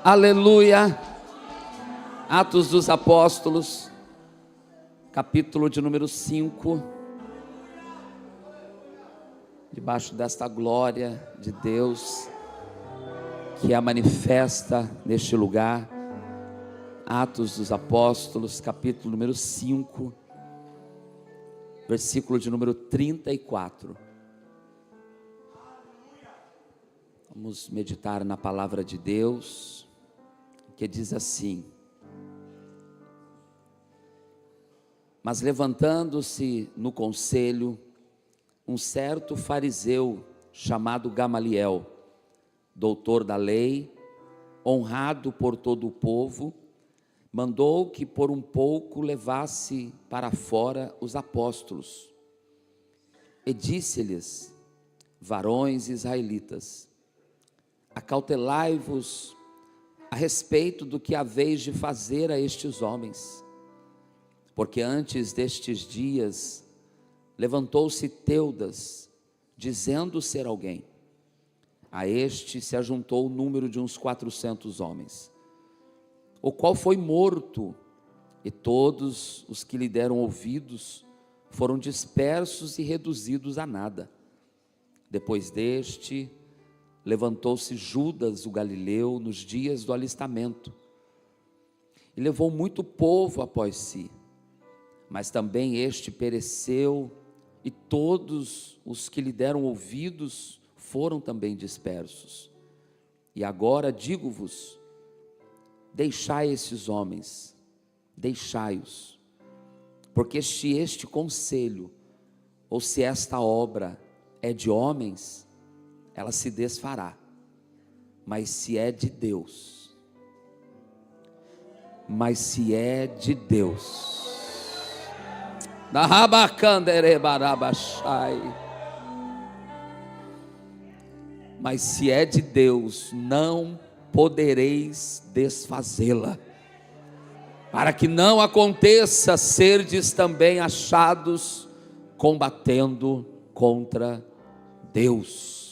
Aleluia. Atos dos Apóstolos, capítulo de número 5. Debaixo desta glória de Deus que a manifesta neste lugar. Atos dos Apóstolos, capítulo número 5, versículo de número 34. Vamos meditar na palavra de Deus, que diz assim: mas levantando-se no conselho, um certo fariseu chamado Gamaliel, doutor da lei, honrado por todo o povo, mandou que por um pouco levasse para fora os apóstolos, e disse-lhes: varões israelitas, acautelai-vos a respeito do que haveis de fazer a estes homens, porque antes destes dias levantou-se Teudas, dizendo ser alguém. A este se ajuntou o número de uns 400 homens, o qual foi morto, e todos os que lhe deram ouvidos foram dispersos e reduzidos a nada. Depois deste, levantou-se Judas o Galileu nos dias do alistamento, e levou muito povo após si, mas também este pereceu, e todos os que lhe deram ouvidos foram também dispersos. E agora digo-vos: deixai esses homens, deixai-os, porque se este conselho, ou se esta obra é de homens, ela se desfará, mas se é de Deus, mas se é de Deus, não podereis desfazê-la, para que não aconteça serdes também achados combatendo contra Deus.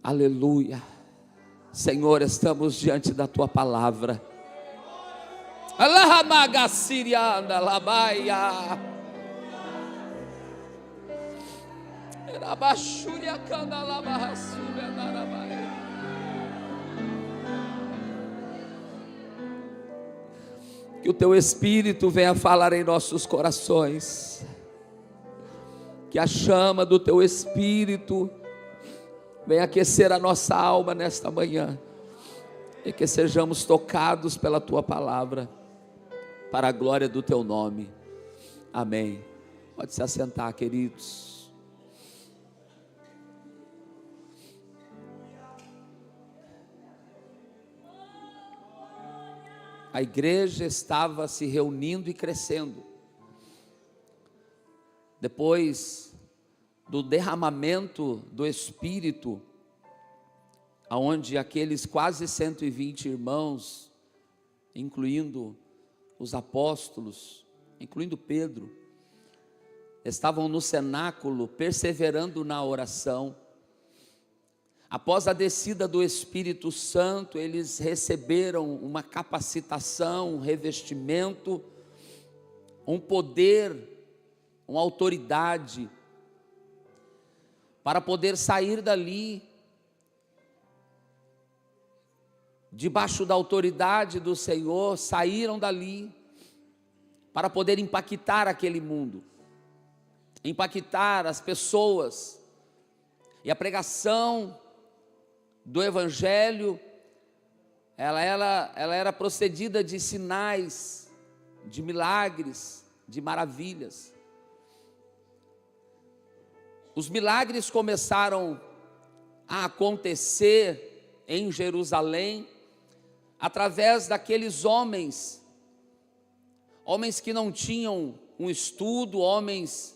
Aleluia. Senhor, estamos diante da tua palavra. Que o teu Espírito venha falar em nossos corações, que a chama do teu Espírito venha aquecer a nossa alma nesta manhã, e que sejamos tocados pela tua palavra, para a glória do teu nome. Amém. Pode se assentar, queridos. A igreja estava se reunindo e crescendo. Depois do derramamento do Espírito, aonde aqueles quase 120 irmãos, incluindo os apóstolos, incluindo Pedro, estavam no cenáculo perseverando na oração. Após a descida do Espírito Santo, eles receberam uma capacitação, um revestimento, um poder, uma autoridade, para poder sair dali, debaixo da autoridade do Senhor, saíram dali, para poder impactar aquele mundo, impactar as pessoas. E a pregação do Evangelho, ela era procedida de sinais, de milagres, de maravilhas. Os milagres começaram a acontecer em Jerusalém, através daqueles homens que não tinham um estudo, homens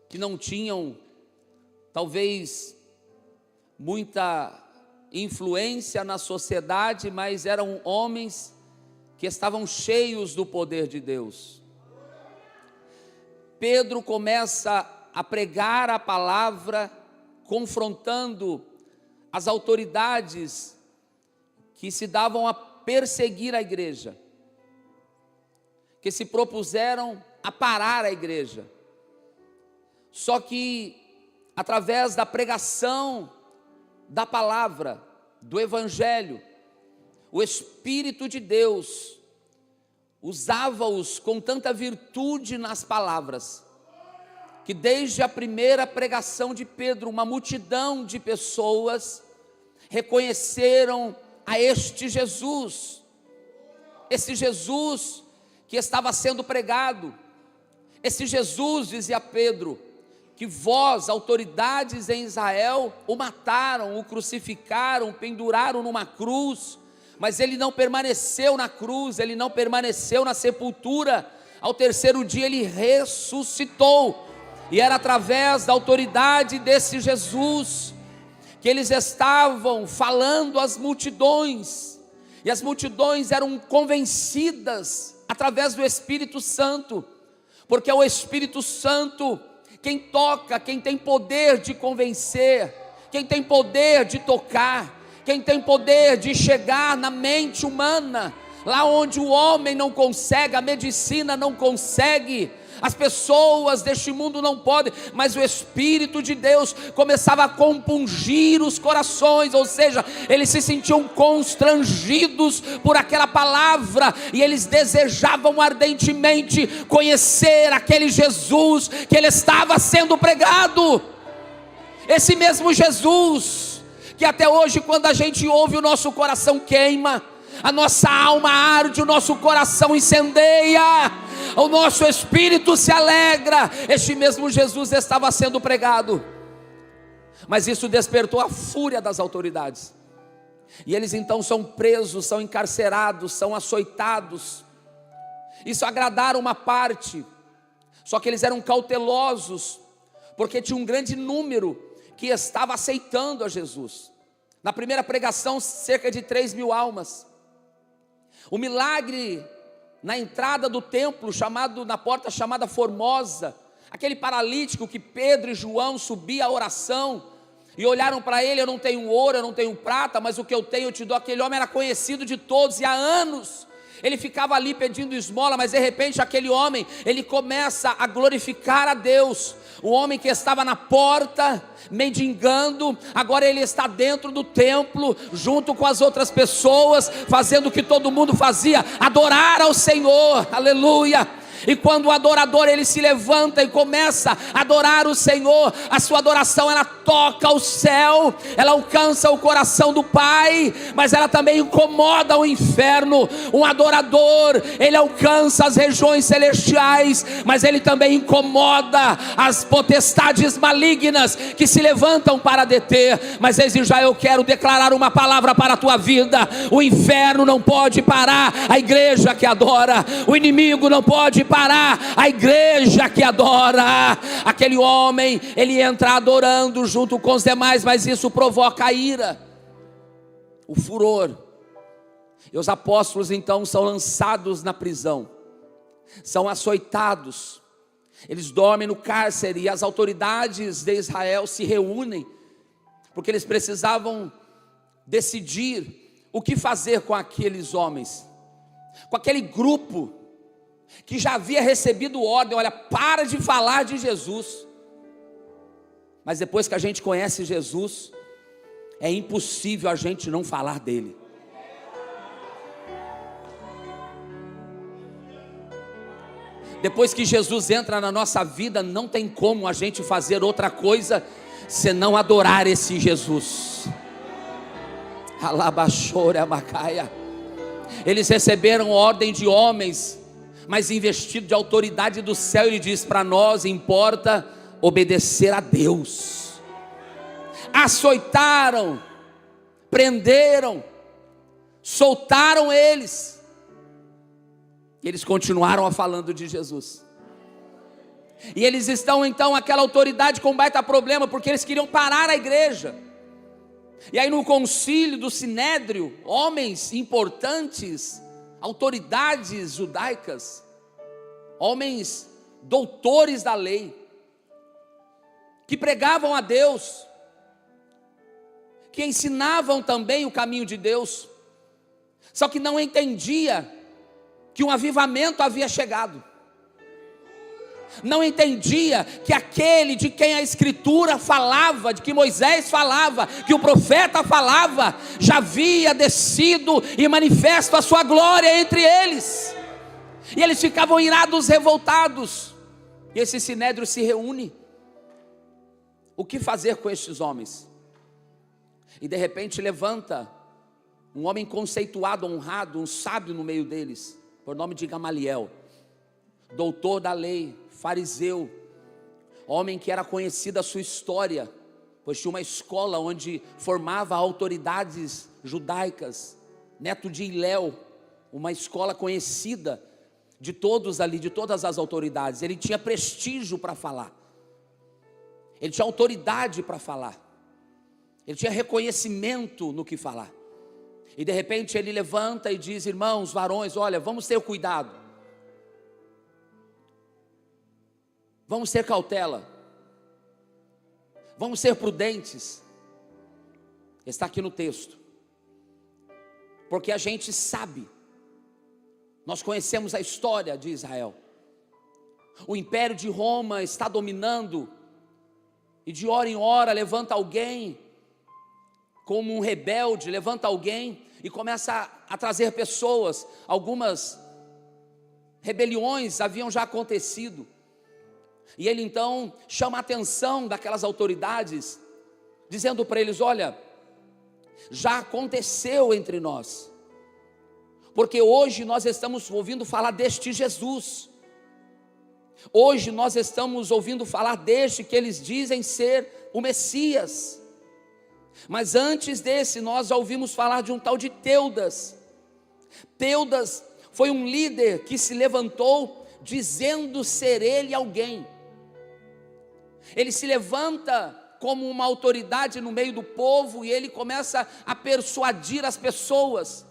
que não tinham, talvez, muita influência na sociedade, mas eram homens que estavam cheios do poder de Deus. Pedro começa a pregar a palavra confrontando as autoridades que se davam a perseguir a igreja, que se propuseram a parar a igreja. Só que através da pregação da palavra, do evangelho, o Espírito de Deus usava-os com tanta virtude nas palavras, que desde a primeira pregação de Pedro, uma multidão de pessoas reconheceram a este Jesus, esse Jesus que estava sendo pregado, esse Jesus, dizia Pedro, que vós, autoridades em Israel, o mataram, o crucificaram, o penduraram numa cruz, mas ele não permaneceu na cruz, ele não permaneceu na sepultura, ao terceiro dia ele ressuscitou, e era através da autoridade desse Jesus, que eles estavam falando às multidões, e as multidões eram convencidas, através do Espírito Santo, porque é o Espírito Santo quem toca, quem tem poder de convencer, quem tem poder de tocar, quem tem poder de chegar na mente humana, lá onde o homem não consegue, a medicina não consegue, as pessoas deste mundo não podem, mas o Espírito de Deus começava a compungir os corações, ou seja, eles se sentiam constrangidos por aquela palavra, e eles desejavam ardentemente conhecer aquele Jesus que ele estava sendo pregado, esse mesmo Jesus, que até hoje quando a gente ouve o nosso coração queima, a nossa alma arde, o nosso coração incendeia, o nosso espírito se alegra. Este mesmo Jesus estava sendo pregado, mas isso despertou a fúria das autoridades, e eles então são presos, são encarcerados, são açoitados. Isso agradaram uma parte, só que eles eram cautelosos, porque tinha um grande número que estava aceitando a Jesus. Na primeira pregação, cerca de 3.000 almas. O milagre na entrada do templo, na porta chamada Formosa, aquele paralítico que Pedro e João subiam a oração, e olharam para ele: eu não tenho ouro, eu não tenho prata, mas o que eu tenho eu te dou. Aquele homem era conhecido de todos, e há anos ele ficava ali pedindo esmola, mas de repente aquele homem, ele começa a glorificar a Deus. O homem que estava na porta, mendigando, agora ele está dentro do templo, junto com as outras pessoas, fazendo o que todo mundo fazia, adorar ao Senhor, aleluia. E quando o adorador ele se levanta e começa a adorar o Senhor, a sua adoração ela toca o céu, ela alcança o coração do Pai, mas ela também incomoda o inferno. Um adorador, ele alcança as regiões celestiais, mas ele também incomoda as potestades malignas que se levantam para deter. Mas desde já eu quero declarar uma palavra para a tua vida: o inferno não pode parar a igreja que adora, o inimigo não pode parar a igreja que adora. Aquele homem, ele entra adorando junto com os demais, mas isso provoca a ira, o furor, e os apóstolos então são lançados na prisão, são açoitados, eles dormem no cárcere, e as autoridades de Israel se reúnem, porque eles precisavam decidir o que fazer com aqueles homens, com aquele grupo que já havia recebido ordem: olha, para de falar de Jesus. Mas depois que a gente conhece Jesus, é impossível a gente não falar dele. Depois que Jesus entra na nossa vida, não tem como a gente fazer outra coisa senão adorar esse Jesus. Alabaxora Macaia. Eles receberam ordem de homens, mas investido de autoridade do céu, ele diz: para nós importa obedecer a Deus. Açoitaram, prenderam, soltaram eles, e eles continuaram a falando de Jesus. E eles estão então, aquela autoridade com baita problema, porque eles queriam parar a igreja. E aí no concílio do Sinédrio, homens importantes, autoridades judaicas, homens doutores da lei, que pregavam a Deus, que ensinavam também o caminho de Deus, só que não entendia que um avivamento havia chegado. Não entendia que aquele de quem a Escritura falava, de que Moisés falava, que o profeta falava, já havia descido e manifesto a sua glória entre eles. E eles ficavam irados, revoltados. E esse sinédrio se reúne. O que fazer com estes homens? E de repente levanta um homem conceituado, honrado, um sábio no meio deles, por nome de Gamaliel, doutor da lei, fariseu, homem que era conhecido a sua história, pois tinha uma escola onde formava autoridades judaicas, neto de Hilel, uma escola conhecida de todos ali, de todas as autoridades. Ele tinha prestígio para falar, ele tinha autoridade para falar, ele tinha reconhecimento no que falar. E de repente ele levanta e diz: irmãos, varões, olha, vamos ter cuidado, vamos ter cautela, vamos ser prudentes. Está aqui no texto, porque a gente sabe, nós conhecemos a história de Israel. O império de Roma está dominando, e de hora em hora levanta alguém como um rebelde, levanta alguém e começa a trazer pessoas. Algumas rebeliões haviam já acontecido, e ele então chama a atenção daquelas autoridades, dizendo para eles: olha, já aconteceu entre nós, porque hoje nós estamos ouvindo falar deste Jesus, hoje nós estamos ouvindo falar deste que eles dizem ser o Messias, mas antes desse nós já ouvimos falar de um tal de Teudas. Teudas foi um líder que se levantou dizendo ser ele alguém. Ele se levanta como uma autoridade no meio do povo e ele começa a persuadir as pessoas.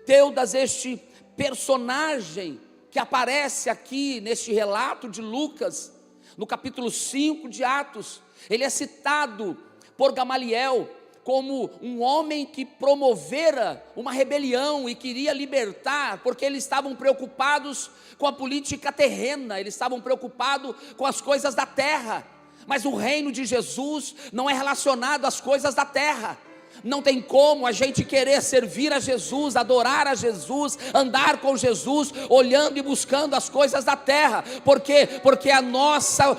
Teudas, este personagem que aparece aqui neste relato de Lucas, no capítulo 5 de Atos, ele é citado por Gamaliel como um homem que promovera uma rebelião e queria libertar, porque eles estavam preocupados com a política terrena, eles estavam preocupados com as coisas da terra, mas o reino de Jesus não é relacionado às coisas da terra. Não tem como a gente querer servir a Jesus, adorar a Jesus, andar com Jesus, olhando e buscando as coisas da terra. Por quê? Porque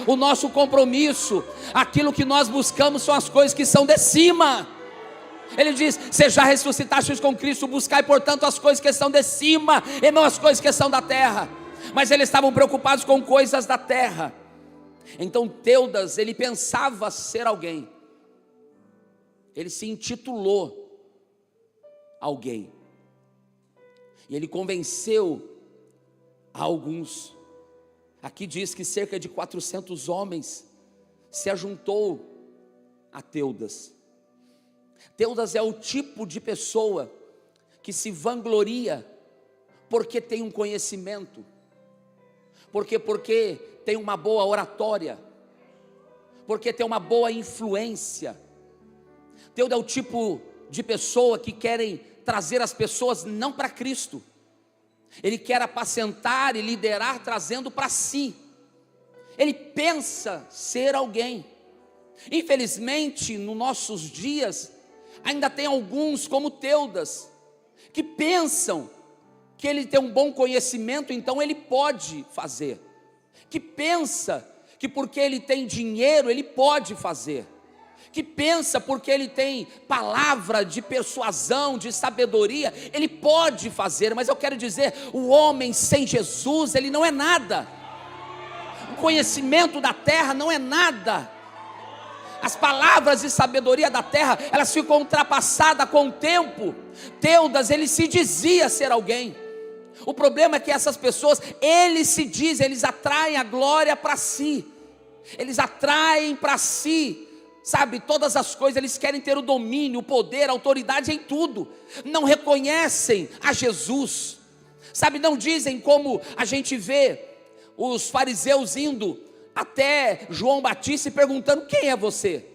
o nosso compromisso, aquilo que nós buscamos são as coisas que são de cima. Ele diz: se já ressuscitastes com Cristo, buscai portanto as coisas que são de cima, e não as coisas que são da terra. Mas eles estavam preocupados com coisas da terra. Então Teudas, ele pensava ser alguém, ele se intitulou alguém, e ele convenceu a alguns. Aqui diz que cerca de 400 homens se ajuntou a Teudas. Teudas é o tipo de pessoa que se vangloria porque tem um conhecimento, porque tem uma boa oratória, porque tem uma boa influência. Teudas é o tipo de pessoa que querem trazer as pessoas não para Cristo, ele quer apacentar e liderar trazendo para si. Ele pensa ser alguém. Infelizmente, nos nossos dias, ainda tem alguns como Teudas, que pensam que ele tem um bom conhecimento, então ele pode fazer, que pensa que porque ele tem dinheiro, ele pode fazer, que pensa porque ele tem palavra de persuasão, de sabedoria, ele pode fazer. Mas eu quero dizer, o homem sem Jesus, ele não é nada. O conhecimento da terra não é nada. As palavras de sabedoria da terra, elas ficam ultrapassadas com o tempo. Teudas, ele se dizia ser alguém. O problema é que essas pessoas, eles se dizem, eles atraem a glória para si, eles atraem para si, sabe, todas as coisas. Eles querem ter o domínio, o poder, a autoridade em tudo. Não reconhecem a Jesus, sabe, não dizem como a gente vê os fariseus indo até João Batista e perguntando: quem é você?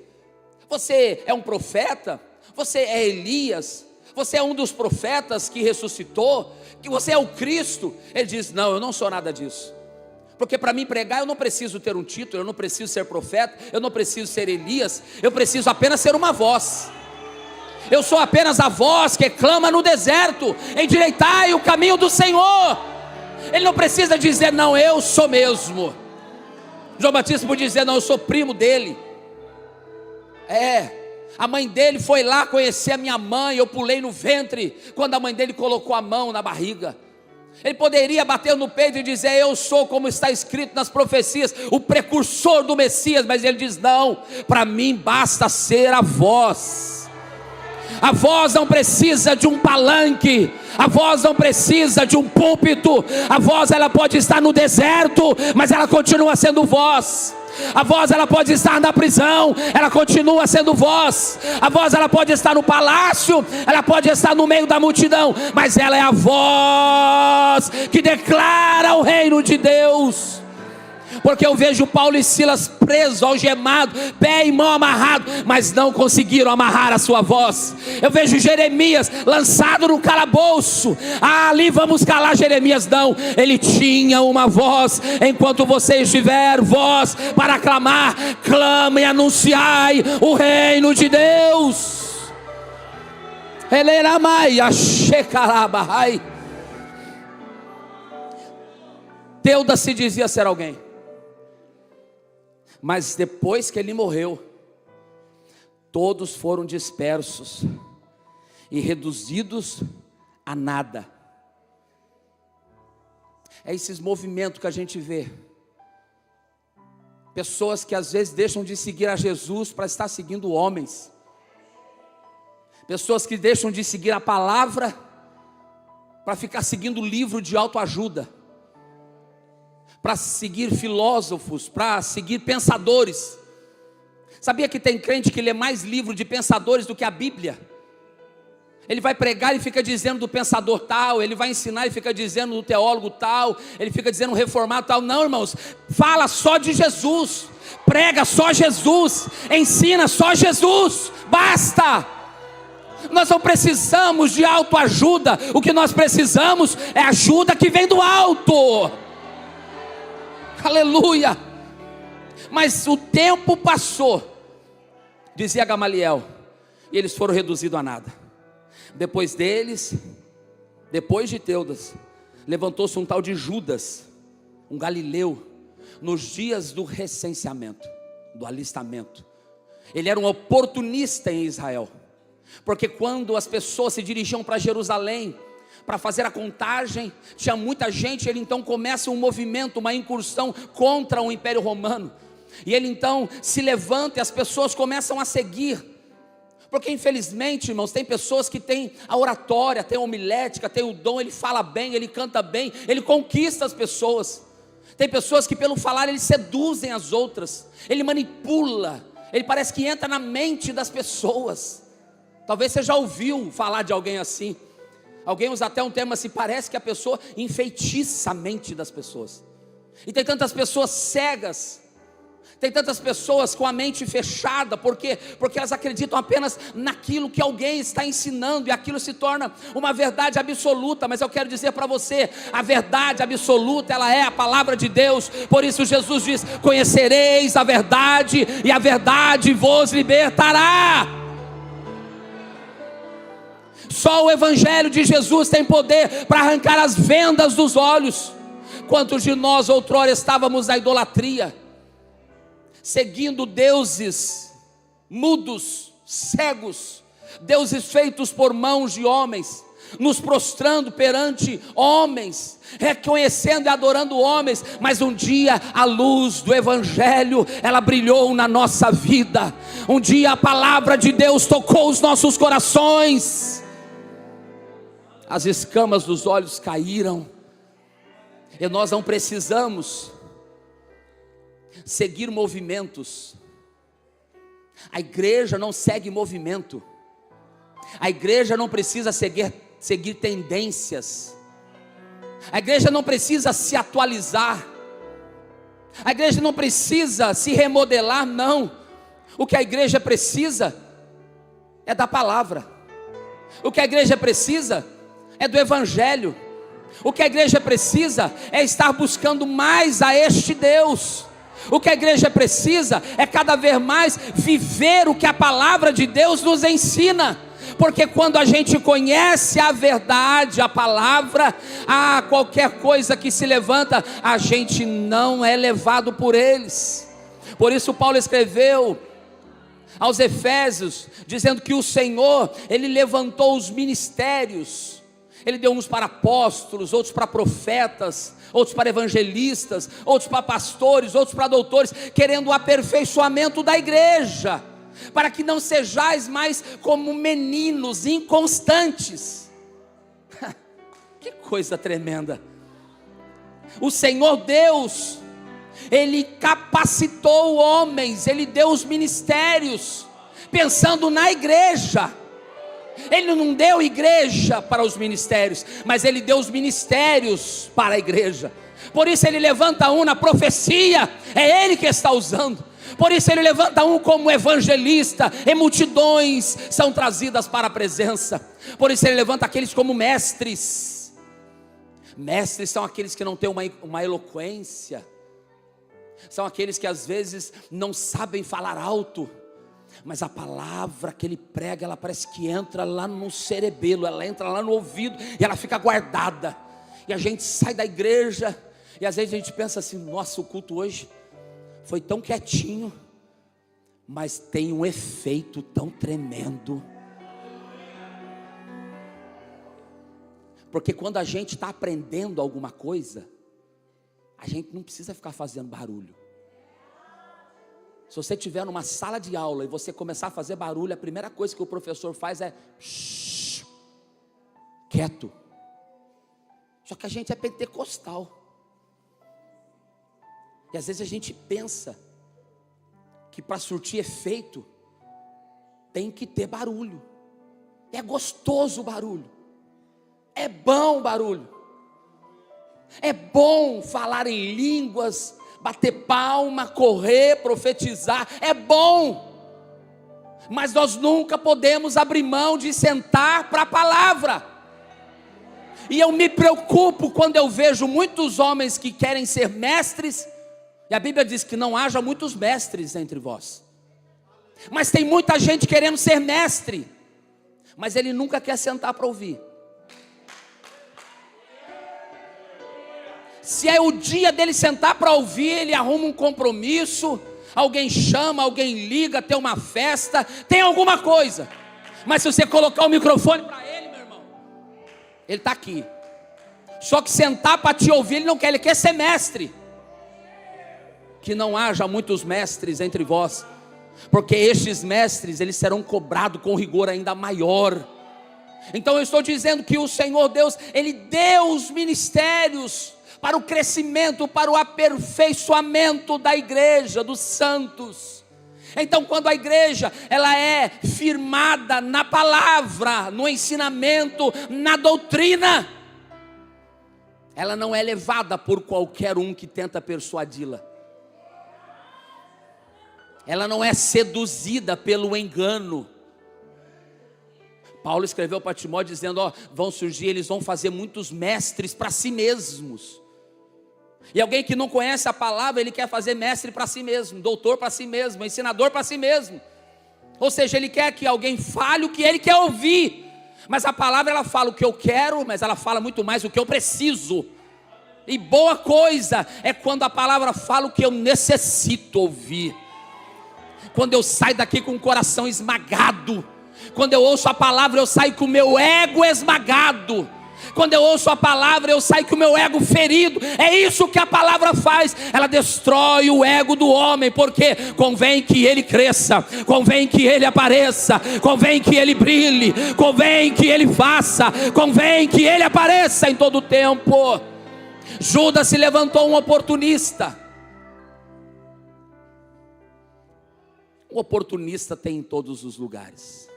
Você é um profeta? Você é Elias? Você é um dos profetas que ressuscitou? Que você é o Cristo? Ele diz: não, eu não sou nada disso. Porque para mim pregar eu não preciso ter um título, eu não preciso ser profeta, eu não preciso ser Elias, eu preciso apenas ser uma voz. Eu sou apenas a voz que clama no deserto: endireitai o caminho do Senhor. Ele não precisa dizer: não, eu sou mesmo. João Batista podia dizer: não, eu sou primo dele. A mãe dele foi lá conhecer a minha mãe, eu pulei no ventre quando a mãe dele colocou a mão na barriga. Ele poderia bater no peito e dizer: eu sou, como está escrito nas profecias, o precursor do Messias. Mas ele diz: não, para mim basta ser a voz. A voz não precisa de um palanque, a voz não precisa de um púlpito. A voz, ela pode estar no deserto, mas ela continua sendo voz. A voz, ela pode estar na prisão, ela continua sendo voz. A voz, ela pode estar no palácio, ela pode estar no meio da multidão, mas ela é a voz que declara o reino de Deus. Porque eu vejo Paulo e Silas presos, algemados, pé e mão amarrado, mas não conseguiram amarrar a sua voz. Eu vejo Jeremias lançado no calabouço. Ali vamos calar Jeremias. Não, ele tinha uma voz. Enquanto você estiver voz para clamar, clame e anunciai o reino de Deus. Teudas se dizia ser alguém, mas depois que ele morreu, todos foram dispersos e reduzidos a nada. É esses movimentos que a gente vê. Pessoas que às vezes deixam de seguir a Jesus para estar seguindo homens. Pessoas que deixam de seguir a palavra para ficar seguindo livro de autoajuda, para seguir filósofos, para seguir pensadores. Sabia que tem crente que lê mais livro de pensadores do que a Bíblia? Ele vai pregar e fica dizendo do pensador tal, ele vai ensinar e fica dizendo do teólogo tal, ele fica dizendo reformado tal. Não, irmãos, fala só de Jesus, prega só Jesus, ensina só Jesus, basta. Nós não precisamos de autoajuda, o que nós precisamos é ajuda que vem do alto. Aleluia. Mas o tempo passou, dizia Gamaliel, e eles foram reduzidos a nada. Depois deles, depois de Teudas, levantou-se um tal de Judas, um galileu, nos dias do recenseamento, do alistamento. Ele era um oportunista em Israel, porque quando as pessoas se dirigiam para Jerusalém para fazer a contagem, tinha muita gente. Ele então começa um movimento, uma incursão contra o Império Romano, e ele então se levanta e as pessoas começam a seguir. Porque infelizmente, irmãos, tem pessoas que têm a oratória, tem a homilética, tem o dom, ele fala bem, ele canta bem, ele conquista as pessoas. Tem pessoas que pelo falar eles seduzem as outras, ele manipula, ele parece que entra na mente das pessoas. Talvez você já ouviu falar de alguém assim. Alguém usa até um termo assim: parece que a pessoa enfeitiça a mente das pessoas. E tem tantas pessoas cegas, tem tantas pessoas com a mente fechada. Por quê? Porque elas acreditam apenas naquilo que alguém está ensinando, e aquilo se torna uma verdade absoluta. Mas eu quero dizer para você, a verdade absoluta, ela é a palavra de Deus. Por isso Jesus diz: conhecereis a verdade, e a verdade vos libertará. Só o Evangelho de Jesus tem poder para arrancar as vendas dos olhos. Quantos de nós outrora estávamos na idolatria, seguindo deuses mudos, cegos, deuses feitos por mãos de homens, nos prostrando perante homens, reconhecendo e adorando homens. Mas um dia a luz do Evangelho, ela brilhou na nossa vida. Um dia a palavra de Deus tocou os nossos corações, as escamas dos olhos caíram, e nós não precisamos seguir movimentos. A igreja não segue movimento, a igreja não precisa seguir tendências, a igreja não precisa se atualizar, a igreja não precisa se remodelar, não. O que a igreja precisa é da palavra. O que a igreja precisa é do evangelho. O que a igreja precisa é estar buscando mais a este Deus. O que a igreja precisa é cada vez mais viver o que a palavra de Deus nos ensina. Porque quando a gente conhece a verdade, a palavra, qualquer coisa que se levanta, a gente não é levado por eles. Por isso Paulo escreveu aos Efésios, dizendo que o Senhor, Ele levantou os ministérios. Ele deu uns para apóstolos, outros para profetas, outros para evangelistas, outros para pastores, outros para doutores, querendo o aperfeiçoamento da igreja, para que não sejais mais como meninos inconstantes. Que coisa tremenda! O Senhor Deus, Ele capacitou homens, Ele deu os ministérios, pensando na igreja. Ele não deu igreja para os ministérios, mas Ele deu os ministérios para a igreja. Por isso Ele levanta um na profecia, é Ele que está usando. Por isso Ele levanta um como evangelista, e multidões são trazidas para a presença. Por isso Ele levanta aqueles como mestres. Mestres são aqueles que não têm uma eloquência, são aqueles que às vezes não sabem falar alto, mas a palavra que ele prega, ela parece que entra lá no cerebelo, ela entra lá no ouvido e ela fica guardada. E a gente sai da igreja e às vezes a gente pensa assim: nossa, o culto hoje foi tão quietinho, mas tem um efeito tão tremendo. Porque quando a gente está aprendendo alguma coisa, a gente não precisa ficar fazendo barulho. Se você estiver numa sala de aula e você começar a fazer barulho, a primeira coisa que o professor faz é shh, quieto. Só que a gente é pentecostal. E às vezes a gente pensa que para surtir efeito tem que ter barulho. É gostoso o barulho. É bom o barulho. É bom falar em línguas, bater palma, correr, profetizar, é bom. Mas nós nunca podemos abrir mão de sentar para a palavra. E eu me preocupo quando eu vejo muitos homens que querem ser mestres, e a Bíblia diz que não haja muitos mestres entre vós. Mas tem muita gente querendo ser mestre, mas ele nunca quer sentar para ouvir. Se é o dia dele sentar para ouvir, ele arruma um compromisso, alguém chama, alguém liga, tem uma festa, tem alguma coisa. Mas se você colocar o microfone para ele, meu irmão, ele está aqui. Só que sentar para te ouvir ele não quer, ele quer ser mestre. Que não haja muitos mestres entre vós, porque estes mestres, eles serão cobrados com rigor ainda maior. Então eu estou dizendo que o Senhor Deus, Ele deu os ministérios para o crescimento, para o aperfeiçoamento da igreja, dos santos. Então quando a igreja, ela é firmada na palavra, no ensinamento, na doutrina, ela não é levada por qualquer um que tenta persuadi-la. Ela não é seduzida pelo engano. Paulo escreveu para Timóteo dizendo: vão surgir, eles vão fazer muitos mestres para si mesmos. E alguém que não conhece a palavra, ele quer fazer mestre para si mesmo, doutor para si mesmo, ensinador para si mesmo. Ou seja, ele quer que alguém fale o que ele quer ouvir. Mas a palavra, ela fala o que eu quero, mas ela fala muito mais o que eu preciso. E boa coisa é quando a palavra fala o que eu necessito ouvir. Quando eu saio daqui com o coração esmagado, quando eu ouço a palavra, eu saio com o meu ego esmagado. Quando eu ouço a palavra, eu saio com o meu ego ferido. É isso que a palavra faz. Ela destrói o ego do homem, porque convém que ele cresça, convém que ele apareça, convém que ele brilhe, convém que ele faça, convém que ele apareça em todo o tempo. Judas se levantou um oportunista. O oportunista tem em todos os lugares.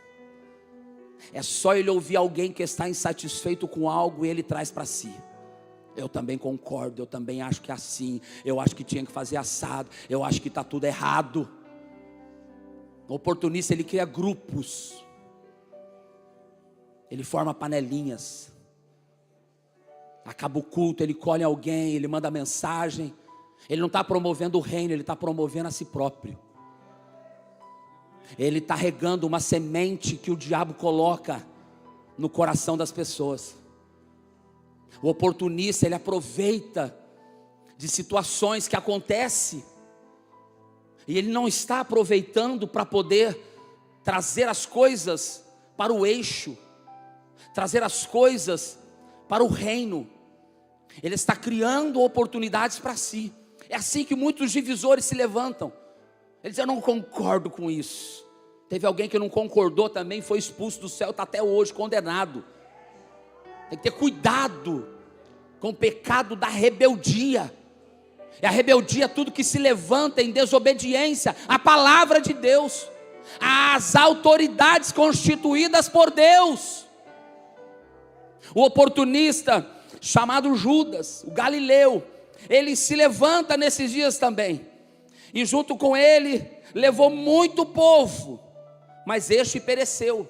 É só ele ouvir alguém que está insatisfeito com algo e ele traz para si. Eu também concordo, eu também acho que é assim, eu acho que tinha que fazer assado, eu acho que está tudo errado. O oportunista, ele cria grupos. ele forma panelinhas. Acaba o culto, ele colhe alguém, ele manda mensagem. Ele não está promovendo o reino, ele está promovendo a si próprio. Ele está regando uma semente que o diabo coloca no coração das pessoas. O oportunista, ele aproveita de situações que acontecem, e ele não está aproveitando para poder trazer as coisas para o eixo, trazer as coisas para o reino. Ele está criando oportunidades para si. É assim que muitos divisores se levantam. Ele diz: eu não concordo com isso. Teve alguém que não concordou também, foi expulso do céu, está até hoje condenado. Tem que ter cuidado com o pecado da rebeldia. E a rebeldia é tudo que se levanta em desobediência à palavra de Deus, às autoridades constituídas por Deus. O oportunista chamado Judas, o Galileu, ele se levanta nesses dias também, e junto com ele levou muito povo, mas este pereceu.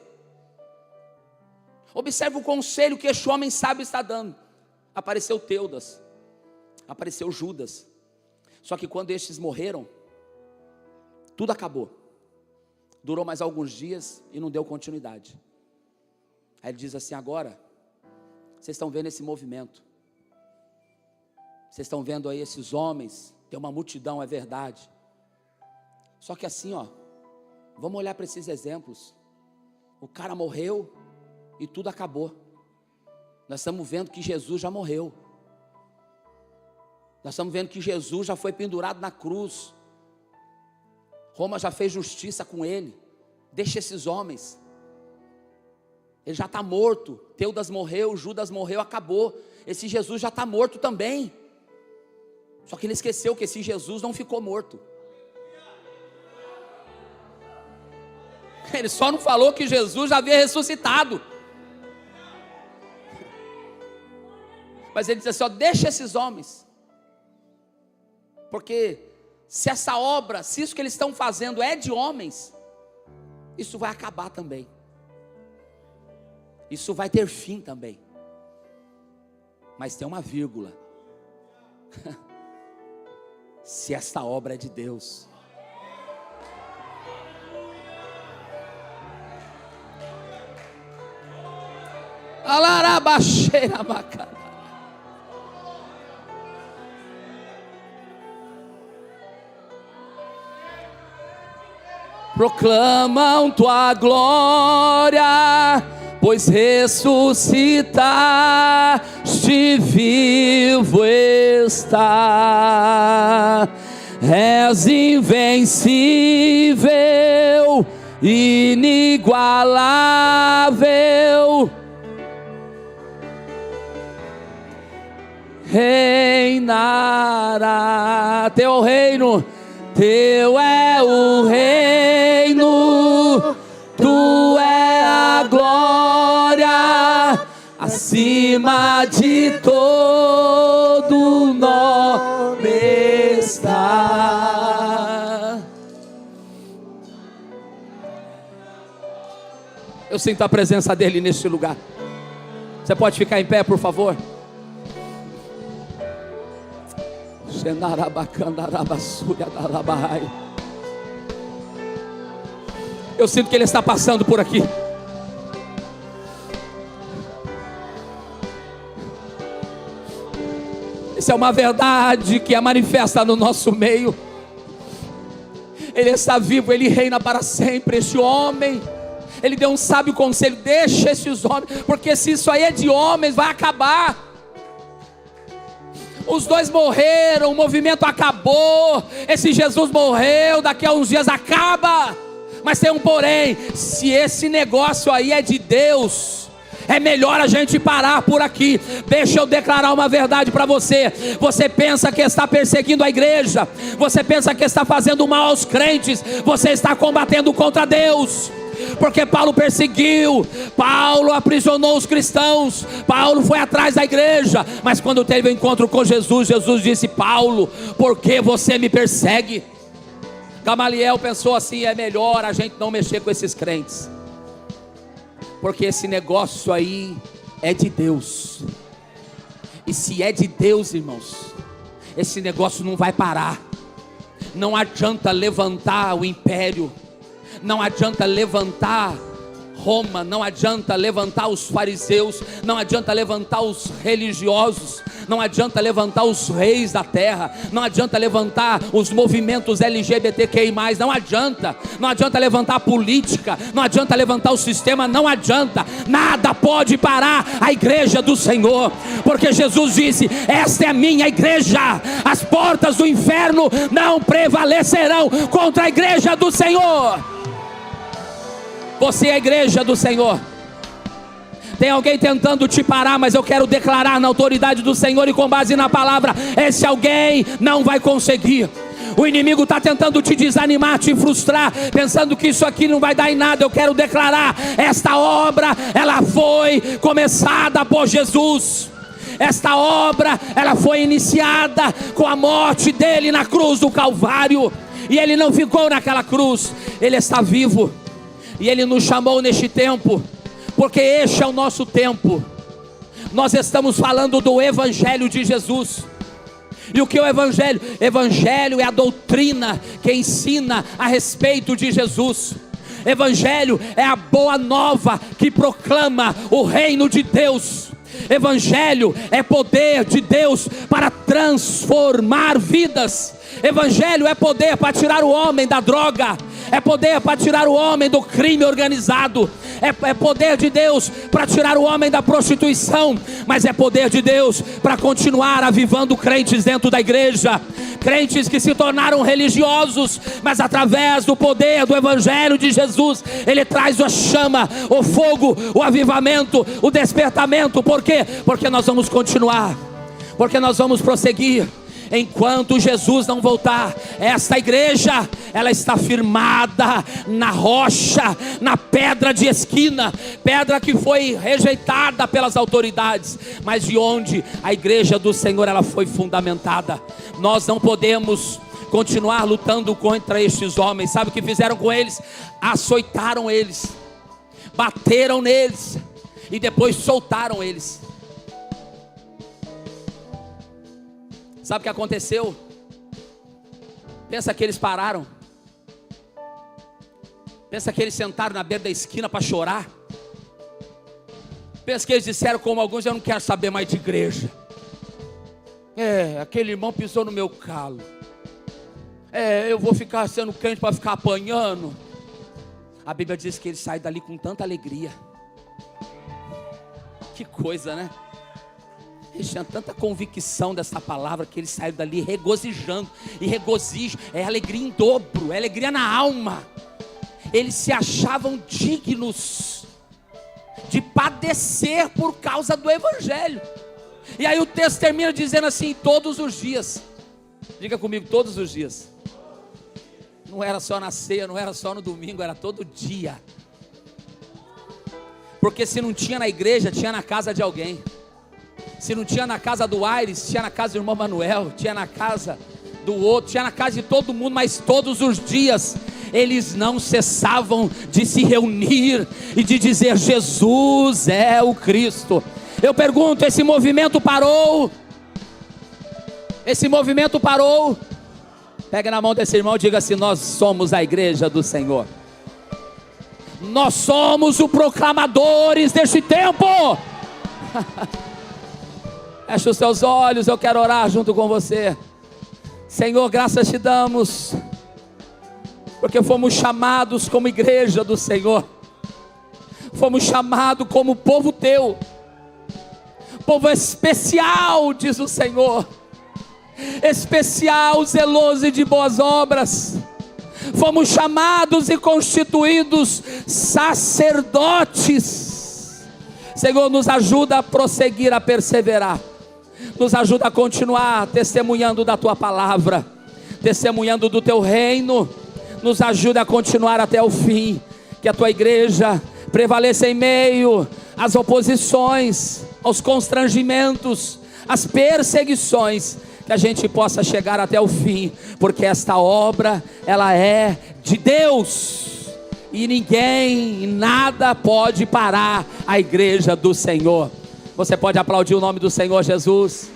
Observe o conselho que este homem sábio está dando. Apareceu Teudas, apareceu Judas, só que quando estes morreram, tudo acabou. Durou mais alguns dias e não deu continuidade. Aí ele diz assim: agora vocês estão vendo esse movimento, vocês estão vendo aí esses homens, tem uma multidão, é verdade. Só que assim, vamos olhar para esses exemplos. O cara morreu e tudo acabou. Nós estamos vendo que Jesus já morreu. Nós estamos vendo que Jesus já foi pendurado na cruz. Roma já fez justiça com ele. Deixa esses homens. Ele já está morto. Teudas morreu, Judas morreu, acabou. Esse Jesus já está morto também. Só que ele esqueceu que esse Jesus não ficou morto. Ele só não falou que Jesus já havia ressuscitado. Mas ele diz assim: deixa esses homens. Porque se essa obra, se isso que eles estão fazendo é de homens, isso vai acabar também. Isso vai ter fim também. Mas tem uma vírgula. Se esta obra é de Deus. Alarabaxeira bacana. Proclamam tua glória, pois ressuscitaste, vivo está. És invencível, inigualável, reinará. Teu reino, teu é o reino, tu é a glória, acima de todo nome está. Eu sinto a presença dele neste lugar. Você pode ficar em pé, por favor? Eu sinto que ele está passando por aqui. Isso é uma verdade que é manifesta no nosso meio. Ele está vivo, ele reina para sempre. Este homem, ele deu um sábio conselho: deixa esses homens, porque se isso aí é de homens, vai acabar. Os dois morreram, o movimento acabou. Esse Jesus morreu, daqui a uns dias acaba. Mas tem um porém: se esse negócio aí é de Deus, é melhor a gente parar por aqui. Deixa eu declarar uma verdade para você. Você pensa que está perseguindo a igreja, você pensa que está fazendo mal aos crentes, você está combatendo contra Deus. Porque Paulo perseguiu, Paulo aprisionou os cristãos, Paulo foi atrás da igreja. Mas quando teve o encontro com Jesus, Jesus disse: Paulo, por que você me persegue? Gamaliel pensou assim: é melhor a gente não mexer com esses crentes. porque esse negócio aí é de Deus. E se é de Deus, irmãos, esse negócio não vai parar. Não adianta levantar o império, não adianta levantar Roma, não adianta levantar os fariseus, não adianta levantar os religiosos, não adianta levantar os reis da terra, não adianta levantar os movimentos LGBTQI+, não adianta levantar a política, não adianta levantar o sistema, não adianta, nada pode parar a igreja do Senhor, porque Jesus disse: esta é a minha igreja, as portas do inferno não prevalecerão contra a igreja do Senhor. Você é a igreja do Senhor. Tem alguém tentando te parar, mas eu quero declarar na autoridade do Senhor e com base na palavra: esse alguém não vai conseguir. O inimigo está tentando te desanimar, te frustrar, pensando que isso aqui não vai dar em nada. Eu quero declarar: esta obra, ela foi começada por Jesus. Esta obra, ela foi iniciada com a morte dele na cruz do Calvário. E ele não ficou naquela cruz, ele está vivo. E ele nos chamou neste tempo, porque este é o nosso tempo. Nós estamos falando do Evangelho de Jesus. E o que é o Evangelho? Evangelho é a doutrina que ensina a respeito de Jesus. Evangelho é a boa nova que proclama o reino de Deus. Evangelho é poder de Deus para transformar vidas. Evangelho é poder para tirar o homem da droga, é poder para tirar o homem do crime organizado, é poder de Deus para tirar o homem da prostituição, mas é poder de Deus para continuar avivando crentes dentro da igreja, crentes que se tornaram religiosos, mas através do poder do Evangelho de Jesus, ele traz a chama, o fogo, o avivamento, o despertamento. Por quê? Porque nós vamos continuar, porque nós vamos prosseguir. Enquanto Jesus não voltar, esta igreja, ela está firmada na rocha, na pedra de esquina, pedra que foi rejeitada pelas autoridades, mas de onde a igreja do Senhor, ela foi fundamentada. Nós não podemos continuar lutando contra estes homens. Sabe o que fizeram com eles? Açoitaram eles, bateram neles e depois soltaram eles. Sabe o que aconteceu? Pensa que eles pararam. Pensa que eles sentaram na beira da esquina para chorar. Pensa que eles disseram, como alguns: eu não quero saber mais de igreja. Aquele irmão pisou no meu calo. Eu vou ficar sendo crente para ficar apanhando. A Bíblia diz que eles saem dali com tanta alegria. Que coisa, né? Eles tinham tanta convicção dessa palavra que eles saíram dali regozijando. E regozijo é alegria em dobro, é alegria na alma. Eles se achavam dignos de padecer por causa do Evangelho. E aí o texto termina dizendo assim: todos os dias. Diga comigo: todos os dias. Não era só na ceia, não era só no domingo, era todo dia. Porque se não tinha na igreja, tinha na casa de alguém. Se não tinha na casa do Aires, tinha na casa do irmão Manuel, tinha na casa do outro, tinha na casa de todo mundo. Mas todos os dias eles não cessavam de se reunir e de dizer: Jesus é o Cristo. Eu pergunto: esse movimento parou? Esse movimento parou? Pega na mão desse irmão e diga assim: nós somos a igreja do Senhor. Nós somos os proclamadores deste tempo. Feche os seus olhos, eu quero orar junto com você. Senhor, graças te damos, porque fomos chamados como igreja do Senhor. Fomos chamados como povo teu, povo especial, diz o Senhor, especial, zeloso e de boas obras. Fomos chamados e constituídos sacerdotes. Senhor, nos ajuda a prosseguir, a perseverar. Nos ajuda a continuar testemunhando da tua palavra, testemunhando do teu reino. Nos ajuda a continuar até o fim. Que a tua igreja prevaleça em meio às oposições, aos constrangimentos, às perseguições. Que a gente possa chegar até o fim, porque esta obra, ela é de Deus. e ninguém e nada pode parar a igreja do Senhor. Você pode aplaudir o nome do Senhor Jesus?